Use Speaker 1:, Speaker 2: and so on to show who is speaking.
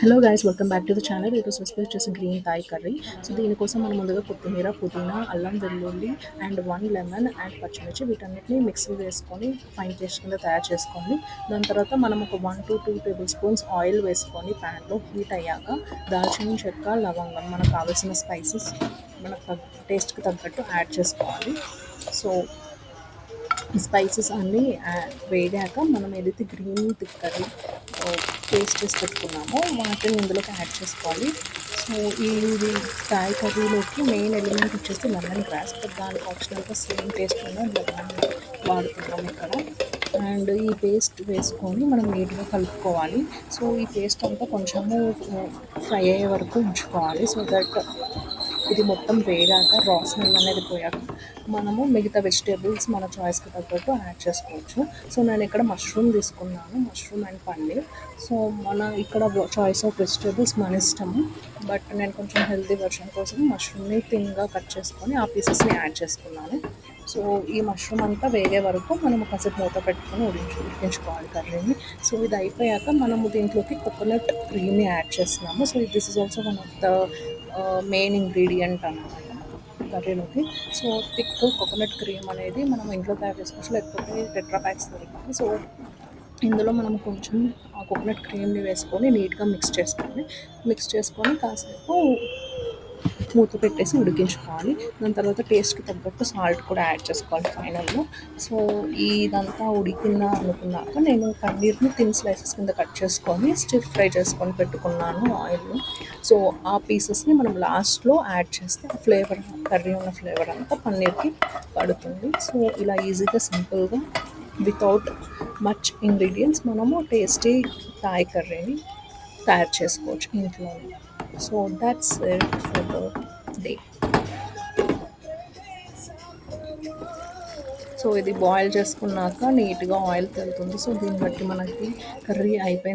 Speaker 1: Hello guys, welcome back to the channel. ఈరోజు recipe వచ్చేసి green Thai curry. So దీనికోసం మనం ముందుగా కొత్తిమీర, పుదీనా, అల్లం వెల్లుల్లి అండ్ 1 లెమన్ అండ్ పచ్చిమిర్చి వీటన్నిటిని మిక్సీ వేసుకొని ఫైన్ పేస్ట్ కింద తయారు చేసుకోండి. దాని తర్వాత మనం ఒక 1 to 2 tablespoons ఆయిల్ వేసుకొని ప్యాన్లో హీట్ అయ్యాక దాల్చిన చెక్క, లవంగం మనకు కావాల్సిన స్పైసెస్ మన టేస్ట్కి తగ్గట్టు యాడ్ చేసుకోవాలి. సో ఈ స్పైసెస్ అన్నీ వేగాక మనం ఏదైతే గ్రీన్ కర్రీ పేస్ట్ చేసి పెట్టుకున్నామో వాటిని ఇందులోకి యాడ్ చేసుకోవాలి. సో ఇది థాయ్ కర్రీలోకి మెయిన్ ఎలిమెంట్ వచ్చేసి లెమన్ గ్రాస్, బట్ దానికి ఆప్షనల్గా సేమ్ టేస్ట్ ఉన్న లెమన్ వాడుతున్నాం ఇక్కడ. అండ్ ఈ పేస్ట్ వేసుకొని మనం నీట్గా కలుపుకోవాలి. సో ఈ పేస్ట్ అంతా కొంచెము ఫ్రై అయ్యే వరకు ఉంచుకోవాలి. సో దట్ ఇది మొత్తం వేగాక రా స్మెల్ అనేది పోయాక మనము మిగతా వెజిటేబుల్స్ మన చాయిస్కి తగ్గట్టు యాడ్ చేసుకోవచ్చు. సో నేను ఇక్కడ మష్రూమ్ తీసుకున్నాను, మష్రూమ్ అండ్ పన్నీర్. సో మన ఇక్కడ చాయిస్ ఆఫ్ వెజిటేబుల్స్ మన ఇష్టము, బట్ నేను కొంచెం హెల్తీ వర్షన్ కోసం మష్రూమ్ని థిన్గా కట్ చేసుకొని ఆ పీసెస్ని యాడ్ చేసుకున్నాను. సో ఈ మష్రూమ్ అంతా వేగే వరకు మనము కాసేపు మూత పెట్టుకొని ఉడికించుకోవాలి కర్రీని. సో ఇది అయిపోయాక మనము దీంట్లోకి కోకోనట్ క్రీమ్ని యాడ్ చేస్తున్నాము. So this is also one of the main ingredient అన్నమాట కర్రీలోకి. సో థిక్ కోకోనట్ క్రీమ్ అనేది మనం ఇంట్లో తయారు చేసుకోవచ్చు, లేకపోతే టెట్రా ప్యాక్స్ దొరుకుతాయి. సో ఇందులో మనం కొంచెం ఆ కోకోనట్ క్రీమ్ని వేసుకొని నీట్గా మిక్స్ చేసుకొని కాసేపు మూత పెట్టేసి ఉడికించుకోవాలి. దాని తర్వాత టేస్ట్కి తగ్గట్టు సాల్ట్ కూడా యాడ్ చేసుకోవాలి ఫైనల్లో. సో ఇదంతా ఉడికిందా అనుకున్నాక నేను పన్నీర్ని థిన్ స్లైసెస్ కింద కట్ చేసుకొని స్టిర్ ఫ్రై చేసుకొని పెట్టుకున్నాను ఆయిల్లో. సో ఆ పీసెస్ని మనం లాస్ట్లో యాడ్ చేస్తే కర్రీ ఉన్న ఫ్లేవర్ అంతా పన్నీర్కి పడుతుంది. సో ఇలా ఈజీగా సింపుల్గా వితౌట్ మచ్ ఇంగ్రీడియంట్స్ మనము టేస్టీ థాయ్ కర్రీని తయారు చేసుకోవచ్చు ఇంట్లోనే. So that's it for the day. So ఇది బాయిల్ చేసుకున్నాక నీట్గా ఆయిల్ తెలుతుంది. సో దీన్ని బట్టి మనకి కర్రీ అయిపోయింది.